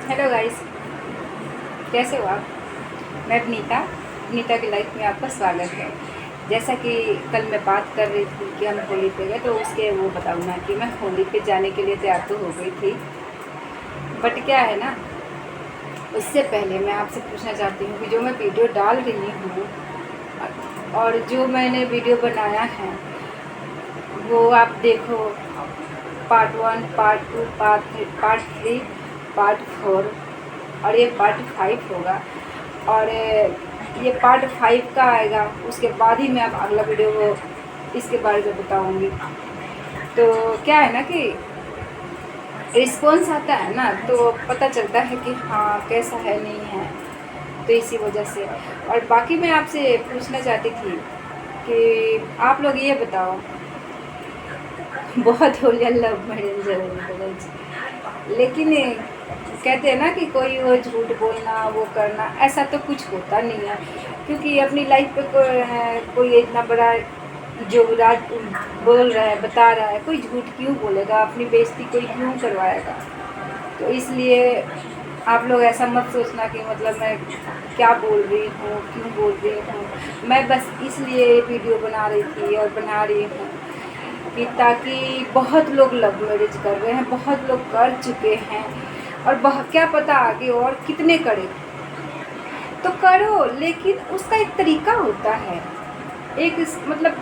Hello guys, कैसे हो आप। मैं नीता की लाइफ में आपका स्वागत है। जैसा कि कल मैं बात कर रही थी कि हम होली पे गए, तो उसके वो बताऊँगा कि मैं होली पे जाने के लिए तैयार तो हो गई थी, बट क्या है ना, उससे पहले मैं आपसे पूछना चाहती हूँ कि जो मैं वीडियो डाल रही हूँ और जो मैंने वीडियो बनाया है वो आप देखो। पार्ट 1, पार्ट 2, पार्ट 3, पार्ट 4 और ये पार्ट 5 होगा। और ये पार्ट 5 का आएगा, उसके बाद ही मैं अब अगला वीडियो को इसके बारे में बताऊंगी। तो क्या है ना कि रिस्पॉन्स आता है ना, तो पता चलता है कि हाँ कैसा है नहीं है, तो इसी वजह से। और बाकी मैं आपसे पूछना चाहती थी कि आप लोग ये बताओ, बहुत हो गया लव मैरिज, लेकिन कहते हैं ना कि कोई वो झूठ बोलना वो करना, ऐसा तो कुछ होता नहीं है। क्योंकि अपनी लाइफ पे कोई इतना बड़ा जो राज बोल रहा है, बता रहा है, कोई झूठ क्यों बोलेगा, अपनी बेइज्जती कोई क्यों करवाएगा। तो इसलिए आप लोग ऐसा मत सोचना कि मतलब मैं क्या बोल रही हूँ, क्यों बोल रही हूँ। मैं बस इसलिए वीडियो बना रही थी और बना रही हूँ कि ताकि बहुत लोग लव मैरिज कर रहे हैं, बहुत लोग कर चुके हैं, और क्या पता आगे और कितने करें। तो करो, लेकिन उसका एक तरीका होता है, एक मतलब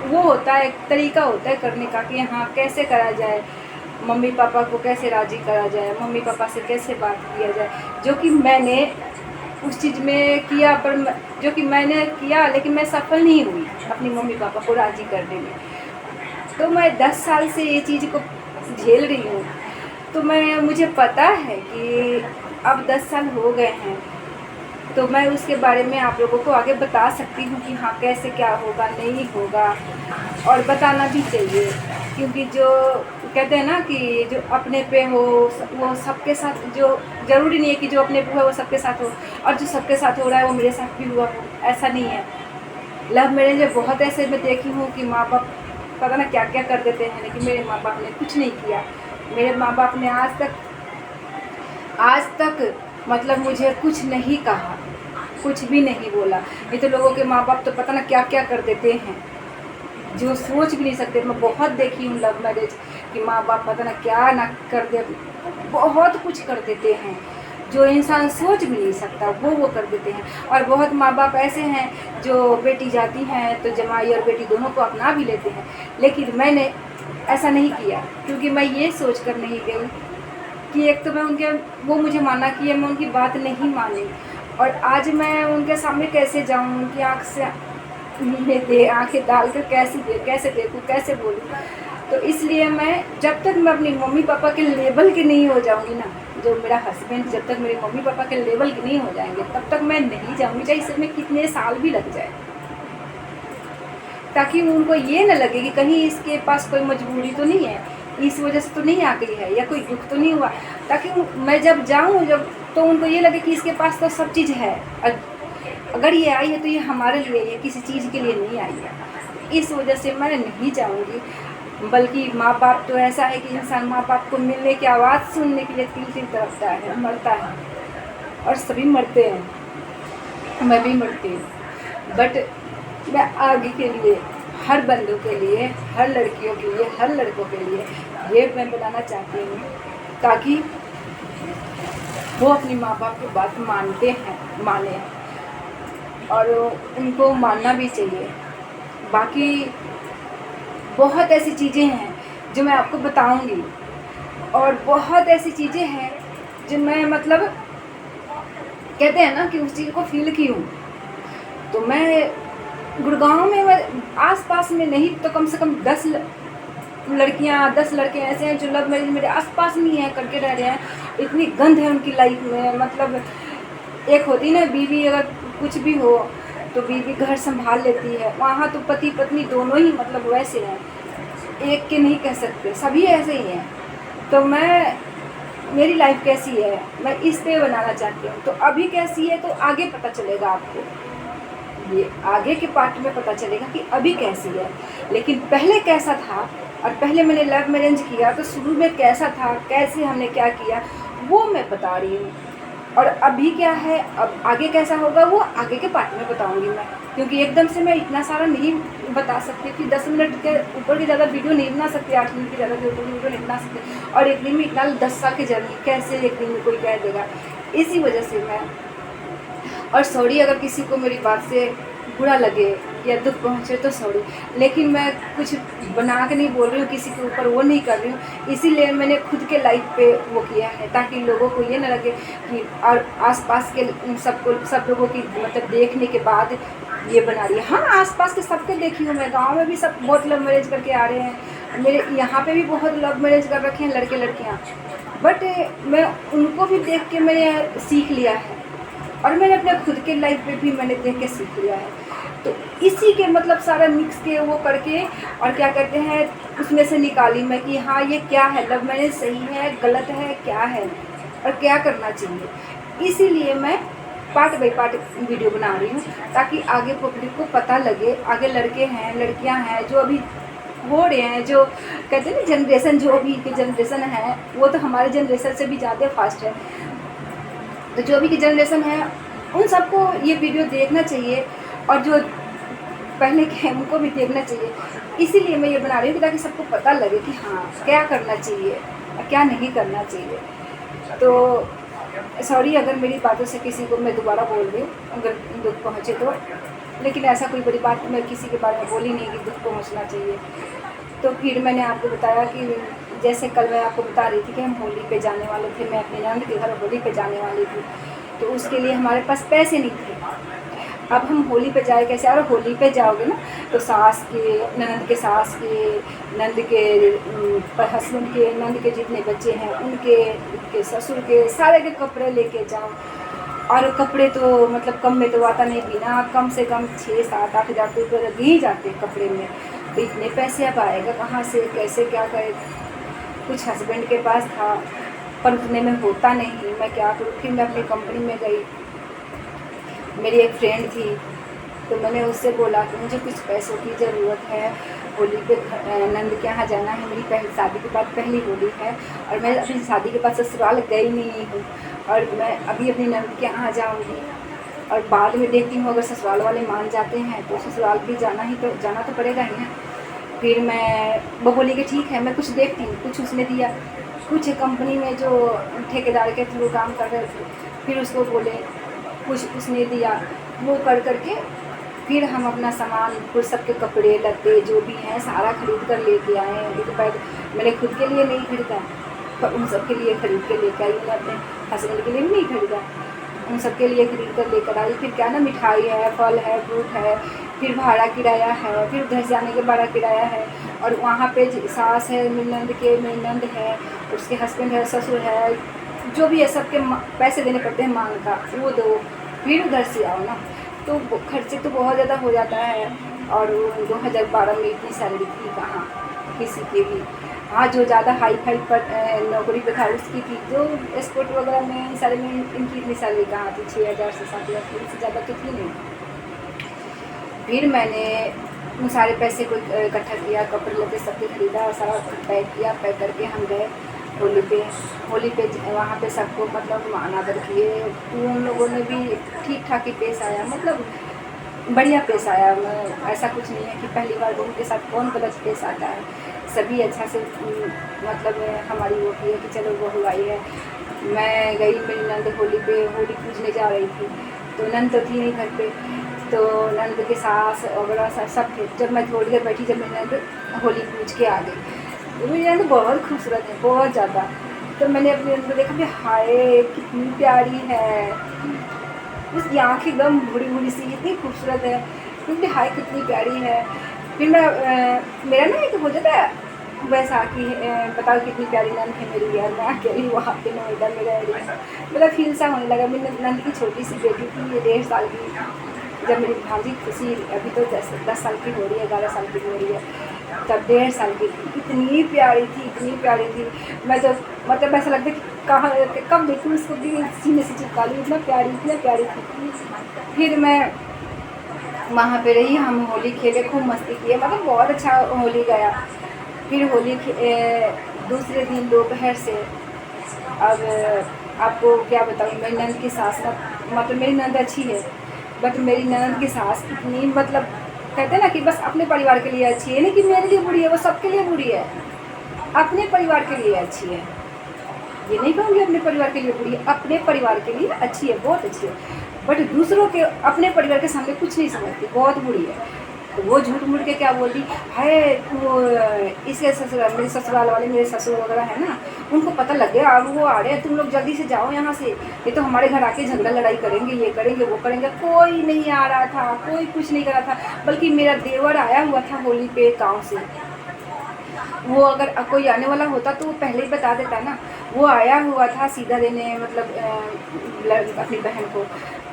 वो होता है, एक तरीका होता है करने का कि हाँ कैसे करा जाए, मम्मी पापा को कैसे राज़ी करा जाए, मम्मी पापा से कैसे बात किया जाए, जो कि मैंने उस चीज़ में किया। पर जो कि मैंने किया, लेकिन मैं सफल नहीं हुई अपनी मम्मी पापा को राज़ी करने में। तो मैं 10 साल से ये चीज़ को झेल रही हूँ, तो मुझे पता है कि अब 10 साल हो गए हैं, तो मैं उसके बारे में आप लोगों को आगे बता सकती हूँ कि हाँ कैसे क्या होगा, नहीं होगा, और बताना भी चाहिए। क्योंकि जो कहते हैं ना कि जो अपने पे हो वो सबके साथ, जो ज़रूरी नहीं है कि जो अपने पे हो वो सबके साथ हो, और जो सबके साथ हो रहा है वो मेरे साथ भी हुआ हो, ऐसा नहीं है। लव मैरिज में बहुत ऐसे मैं देखी हूँ कि माँ बाप पता ना क्या क्या कर देते हैं, लेकिन मेरे माँ बाप ने कुछ नहीं किया। मेरे माँ बाप ने आज तक मतलब मुझे कुछ नहीं कहा, कुछ भी नहीं बोला। नहीं तो लोगों के माँ बाप तो पता ना क्या क्या कर देते हैं, जो सोच भी नहीं सकते। मैं बहुत देखी हूँ लव मैरिज कि माँ बाप पता ना क्या ना कर दे, बहुत कुछ कर देते हैं जो इंसान सोच भी नहीं सकता, वो कर देते हैं। और बहुत माँ बाप ऐसे हैं जो बेटी जाती हैं तो जमाई और बेटी दोनों को अपना भी लेते हैं, लेकिन मैंने ऐसा नहीं किया। क्योंकि मैं ये सोच कर नहीं गई कि एक तो मैं वो मुझे माना कि मैं उनकी बात नहीं मानी, और आज मैं उनके सामने कैसे जाऊं, उनकी आंखें डाल कर कैसे देखूं, कैसे बोलूं। तो इसलिए मैं जब तक मैं अपनी मम्मी पापा के लेवल की नहीं हो जाऊंगी ना, जो मेरा हस्बैंड जब तक मेरे मम्मी पापा के लेवल की नहीं हो जाएंगे, तब तक मैं नहीं जाऊंगी, चाहे इसमें कितने साल भी लग जाए, ताकि उनको ये न लगे कि कहीं इसके पास कोई मजबूरी तो नहीं है, इस वजह से तो नहीं आ गई है, या कोई दुख तो नहीं हुआ। ताकि मैं जब जाऊँ तो उनको ये लगे कि इसके पास तो सब चीज़ है, अगर ये आई है तो ये हमारे लिए, ये किसी चीज़ के लिए नहीं आई है। इस वजह से मैं नहीं जाऊँगी। बल्कि माँ बाप तो ऐसा है कि इंसान माँ बाप को मिलने की आवाज़ सुनने के लिए तिल तरसता है, मरता है, और सभी मरते हैं, मैं भी मरती हूँ। बट मैं आगे के लिए, हर बंदों के लिए, हर लड़कियों के लिए, हर लड़कों के लिए ये मैं बताना चाहती हूँ, ताकि वो अपनी माँ बाप की बात माने, और उनको मानना भी चाहिए। बाकी बहुत ऐसी चीज़ें हैं जो मैं आपको बताऊंगी, और बहुत ऐसी चीज़ें हैं जो मैं मतलब कहते हैं ना कि उस चीज़ को फील की हूँ। तो मैं गुड़गांव में आस-पास में नहीं तो कम से कम 10 लड़कियाँ, 10 लड़के ऐसे हैं जो लव मैरिज मेरे आस-पास नहीं है करके रह रहे हैं। इतनी गंध है उनकी लाइफ में, मतलब एक होती ना बीवी, अगर कुछ भी हो तो बीवी घर संभाल लेती है, वहाँ तो पति पत्नी दोनों ही मतलब वैसे हैं, एक के नहीं कह सकते, सभी ऐसे ही हैं। तो मेरी लाइफ कैसी है मैं इस पे बनाना चाहती हूँ। तो अभी कैसी है तो आगे पता चलेगा आपको, ये आगे के पार्ट में पता चलेगा कि अभी कैसी है। लेकिन पहले कैसा था, और पहले मैंने लव मैरिज किया तो शुरू में कैसा था, कैसे हमने क्या किया, वो मैं बता रही हूँ। और अभी क्या है, अब आगे कैसा होगा वो आगे के पार्ट में बताऊंगी मैं, क्योंकि एकदम से मैं इतना सारा नहीं बता सकती कि 10 मिनट के ऊपर की ज़्यादा वीडियो नहीं बना सकती, 8 मिनट की ज़्यादा के ऊपर की वीडियो नहीं बना सकती। और एक दिन में इतना 10 साल की जर्नी कैसे एक दिन में कोई कह देगा, इसी वजह से मैं, और सॉरी अगर किसी को मेरी बात से बुरा लगे या दुख पहुँचे तो सॉरी, लेकिन मैं कुछ बना के नहीं बोल रही हूँ, किसी के ऊपर वो नहीं कर रही हूँ। इसीलिए मैंने खुद के लाइफ पे वो किया है, ताकि लोगों को ये ना लगे कि और आसपास के सब लोगों की मतलब देखने के बाद ये बना रही है। हाँ, आसपास के सबके देखी हूँ मैं, गाँव में भी सब बहुत लव मैरिज करके आ रहे हैं, मेरे यहाँ पे भी बहुत लव मैरिज कर रखे हैं लड़के लड़कियाँ, बट मैं उनको भी देख के मैंने सीख लिया है, और मैंने अपने खुद के लाइफ में भी मैंने देख के सीख लिया है। तो इसी के मतलब सारा मिक्स के वो करके और क्या कहते हैं उसमें से निकाली मैं कि हाँ ये क्या है, लव मैरिज सही है गलत है क्या है और क्या करना चाहिए। इसीलिए मैं पार्ट बाई पार्ट वीडियो बना रही हूँ, ताकि आगे पब्लिक को पता लगे, आगे लड़के हैं लड़कियाँ हैं जो अभी हो रहे हैं, जो कहते हैं ना जनरेशन, जो अभी की जनरेशन है वो तो हमारे जनरेशन से भी ज़्यादा फास्ट है, तो जो अभी की जनरेशन है उन सबको ये वीडियो देखना चाहिए, और जो पहले के हैं उनको भी देखना चाहिए। इसीलिए मैं ये बना रही हूँ ताकि सबको पता लगे कि हाँ क्या करना चाहिए और क्या नहीं करना चाहिए। तो सॉरी अगर मेरी बातों से किसी को मैं दोबारा बोल रही हूँ अगर दुख पहुँचे तो, लेकिन ऐसा कोई बड़ी बात मैं किसी के बारे में बोली नहीं कि दुख पहुँचना चाहिए। तो फिर मैंने आपको बताया कि जैसे कल मैं आपको बता रही थी कि हम होली पे जाने वाले थे, मैं अपनी नंद के घर होली पे जाने वाली थी, तो उसके लिए हमारे पास पैसे नहीं थे। अब हम होली पे जाए कैसे, और होली पे जाओगे ना तो सास के, ननद के सास के, नंद के हस्बैंड के, नंद के जितने बच्चे हैं उनके ससुर के सारे के कपड़े लेके जाओ। और कपड़े तो मतलब कम में तो आता नहीं बिना, कम से कम 6-7-8 हज़ार रुपये लग ही जाते कपड़े में। तो इतने पैसे अब आएगा कहाँ से, कैसे क्या करे। कुछ हस्बैंड के पास था पर उतने में होता नहीं, मैं क्या करूँ। फिर मैं अपनी कंपनी में गई, मेरी एक फ्रेंड थी तो मैंने उससे बोला कि मुझे कुछ पैसों की ज़रूरत है, होली पे नंद के यहाँ जाना है, मेरी पहली शादी के बाद पहली होली है और मैं अपनी शादी के बाद ससुराल गई नहीं हूँ, और मैं अभी अपनी नंद के यहाँ जाऊँगी और बाद में देखती हूँ अगर ससुराल वाले मान जाते हैं तो ससुराल भी जाना तो पड़ेगा ही ना। फिर मैं वो बोली कि ठीक है मैं कुछ देखती हूँ। कुछ उसने दिया, कुछ कंपनी में जो ठेकेदार के थ्रू काम कर रहे थे फिर उसको बोले, कुछ उसने दिया, वो कर करके फिर हम अपना सामान फिर सबके कपड़े लत्ते जो भी हैं सारा खरीद कर लेके आए। एक बैग मैंने खुद के लिए नहीं खरीदा पर उन सब के लिए खरीद के लेकर आई, मैं अपने हस्बैंड के लिए भी नहीं खरीदा, उन सब के लिए खरीद कर लेकर आई। फिर क्या ना मिठाई है, फल है, फ्रूट है, फिर भाड़ा किराया है, फिर उधर जाने के भाड़ा किराया है, और वहाँ पे सास है मेरी नंद के, मेरी नंद है, उसके हस्बैंड है, ससुर है, जो भी है सबके पैसे देने पड़ते हैं मांग का, वो दो, फिर उधर से आओ ना, तो खर्चे तो बहुत ज़्यादा हो जाता है। और 2012 में इतनी सैलरी थी कहाँ किसी की भी। हाँ जो ज़्यादा हाई फाई पर नौकरी पे था उसकी थी, जो एस्पोर्ट वगैरह में सारे में इनकी इतनी सैलरी कहाँ थी, 6,000 से 7,000, इससे ज़्यादा तो थी नहीं। फिर मैंने उन सारे पैसे को इकट्ठा किया, कपड़े लत्ते सबके खरीदा, सारा पैक किया, पैक करके हम गए होली पे वहाँ पे सबको मतलब अनादर किए। उन लोगों ने भी ठीक ठाक ही पेश आया, मतलब बढ़िया पेश आया। ऐसा कुछ नहीं है कि पहली बार बहू के साथ कौन गलत पेश आता है, सभी अच्छा से मतलब हमारी वो की है कि चलो बहू आई है। मैं गई, मेरी नंद होली पूजने जा रही थी, तो नंद तो थी नहीं घर पे, तो नंद के सास वगैरह सब थे। जब मैं थोड़ी देर बैठी, जब मेरी नंद होली पूज के आ गई, मेरी नंद बहुत खूबसूरत है, बहुत ज़्यादा। तो मैंने अपनी नंद को देखा कि हाय कितनी प्यारी है, उसकी आँखें एकदम बड़ी सी, इतनी खूबसूरत है, क्योंकि हाय कितनी प्यारी है। फिर मैं मेरा ना एक हो जाता है वैसा कि बताओ कितनी प्यारी नंद है मेरी यार, मैं अकेली वहाँ पे नोएडा में रह रही हूँ, मेरा फील सा होने लगा। मेरी नंद की छोटी सी बेटी थी, ये 1.5 साल की, जब मेरी भांजी खुशी अभी तो 10 साल की हो रही है, 11 साल की हो रही है, तब 1.5 साल की थी। इतनी प्यारी थी, मैं जब मतलब ऐसा लगता कि कहाँ कब देखूँ उसको भी सीने से चिपका लूँ, इतना प्यारी थी। फिर मैं वहाँ पे रही, हम होली खेले, खूब मस्ती किए, मतलब बहुत अच्छा होली गया। फिर होली दूसरे दिन दोपहर से अब आपको क्या बताऊँ, मेरी ननद की सास ना, मतलब मेरी ननद अच्छी है, बट मेरी ननद की सास इतनी, मतलब कहते हैं ना कि बस अपने परिवार के लिए अच्छी है, नहीं कि मेरे लिए बुरी है, वो सबके लिए बुरी है। अपने परिवार के लिए अच्छी है, ये नहीं कहूँगी अपने परिवार के लिए बुरी है, अपने परिवार के लिए अच्छी है, बहुत अच्छी है, बट दूसरों के, अपने परिवार के सामने कुछ नहीं समझती, बहुत बुरी है। तो वो झूठ मूठ के क्या बोलती है, वो इसके ससुराल, मेरे ससुराल वाले, मेरे ससुर वगैरह है ना, उनको पता लग गया, अब वो आ रहे हैं, तुम लोग जल्दी से जाओ यहाँ से, ये तो हमारे घर आके झगड़ा लड़ाई करेंगे, ये करेंगे वो करेंगे। कोई नहीं आ रहा था, कोई कुछ नहीं कर रहा था, बल्कि मेरा देवर आया हुआ था होली पे गाँव से। वो अगर कोई आने वाला होता तो वो पहले ही बता देता ना। वो आया हुआ था सीधा देने, मतलब अपनी बहन को,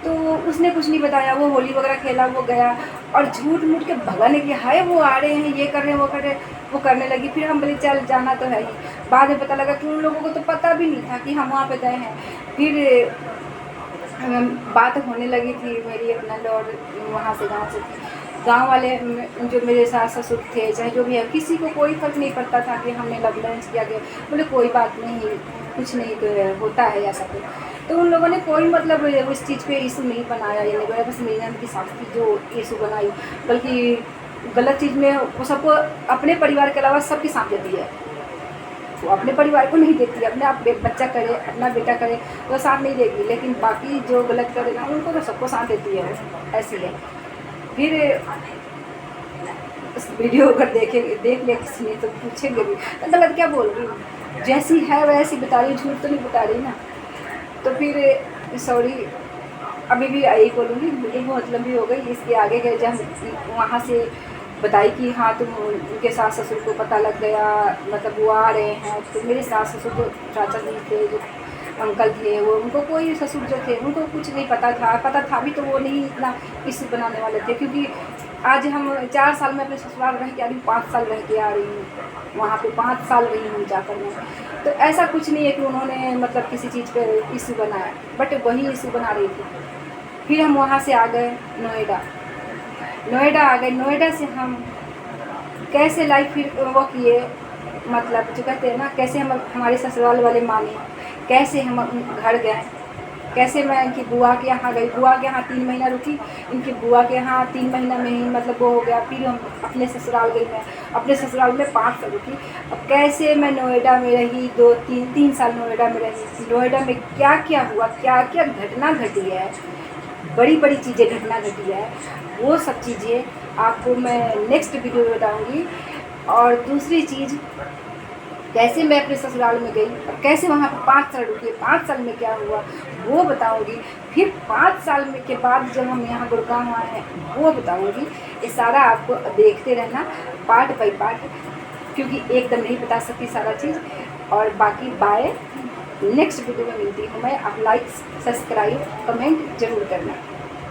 तो उसने कुछ नहीं बताया, वो होली वगैरह खेला, वो गया और झूठ मूठ के भगाने के, हाय वो आ रहे हैं, ये कर रहे हैं, वो कर रहे हैं, वो करने लगी। फिर हम बोले चल जाना तो है ही। बाद में पता लगा कि उन लोगों को तो पता भी नहीं था कि हम वहाँ पे गए हैं। फिर बात होने लगी थी मेरी एक नंद और वहाँ से गाँव से थी। गाँव वाले जो मेरे सास ससुर थे, चाहे जो भी है, किसी को कोई फ़र्क नहीं पड़ता था कि हमने लव मैरिज किया गया। बोले कोई बात नहीं, कुछ नहीं होता है ऐसा कुछ। तो उन लोगों ने कोई मतलब उस चीज़ पे इशू नहीं बनाया, ये नहीं बनाया, बस मेरी नंद की सास की जो इशू बनाई, बल्कि गलत चीज़ में वो सबको, अपने परिवार के अलावा सबके साथ देती है। वो अपने परिवार को नहीं देती है, अपने आप बच्चा करे, अपना बेटा करे तो साथ नहीं देगी, लेकिन बाकी जो गलत करे ना उनको तो सबको साथ देती है, ऐसी है। फिर उस वीडियो अगर देख लिया किसी ने तो पूछेंगे भी, तो गलत क्या बोल रही हूँ, जैसी है वैसी बता रही, झूठ तो नहीं बता रही ना। तो फिर सॉरी, अभी भी यही बोलूँगी, वीडियो बहुत लंबी हो गई। इसके आगे गए जब वहाँ से बताई कि हाँ तुम, उनके सास ससुर को पता लग गया, मतलब वो आ रहे हैं। तो मेरे सास ससुर जो चाचा जी थे, जो अंकल थे, वो उनको कोई ससुर जो थे उनको कुछ नहीं पता था भी तो वो नहीं इतना इश्यू बनाने वाले थे, क्योंकि आज हम 4 साल में अपने ससुराल रह के आ रही हूँ, 5 साल रह के आ रही हूँ, वहाँ पे 5 साल रही हूँ जाकर मैं। तो ऐसा कुछ नहीं है कि उन्होंने मतलब किसी चीज़ पे इशू बनाया, बट वही इशू बना रही थी। फिर हम वहाँ से आ गए नोएडा आ गए। नोएडा से हम कैसे लाइफ फिर वो किए, मतलब जो कहते हैं ना, कैसे हम हमारे ससुराल वाले माने, कैसे हम घर गए, कैसे मैं इनकी बुआ के यहाँ गई, बुआ के यहाँ 3 महीना रुकी, इनकी बुआ के यहाँ 3 महीना में ही मतलब वो हो गया। फिर हम अपने ससुराल गई, मैं अपने ससुराल में 5 साल रुकी। अब कैसे मैं नोएडा में रही, 2-3 साल नोएडा में रही। नोएडा में क्या क्या हुआ, क्या क्या घटना घटी है, बड़ी बड़ी चीज़ें घटना घटी है, वो सब चीज़ें आपको मैं नेक्स्ट वीडियो में बताऊँगी। और दूसरी चीज़, कैसे मैं अपने ससुराल में गई और कैसे वहाँ पर 5 साल रुकी, 5 साल में क्या हुआ वो बताऊँगी। फिर 5 साल में के बाद जब हम यहाँ गुड़गांव आए हैं वो बताऊँगी। ये सारा आपको देखते रहना पार्ट बाई पार्ट, क्योंकि एकदम नहीं बता सकती सारा चीज़। और बाकी बाय, नेक्स्ट वीडियो में मिलती हूँ मैं। आप लाइक, सब्सक्राइब, कमेंट ज़रूर करना।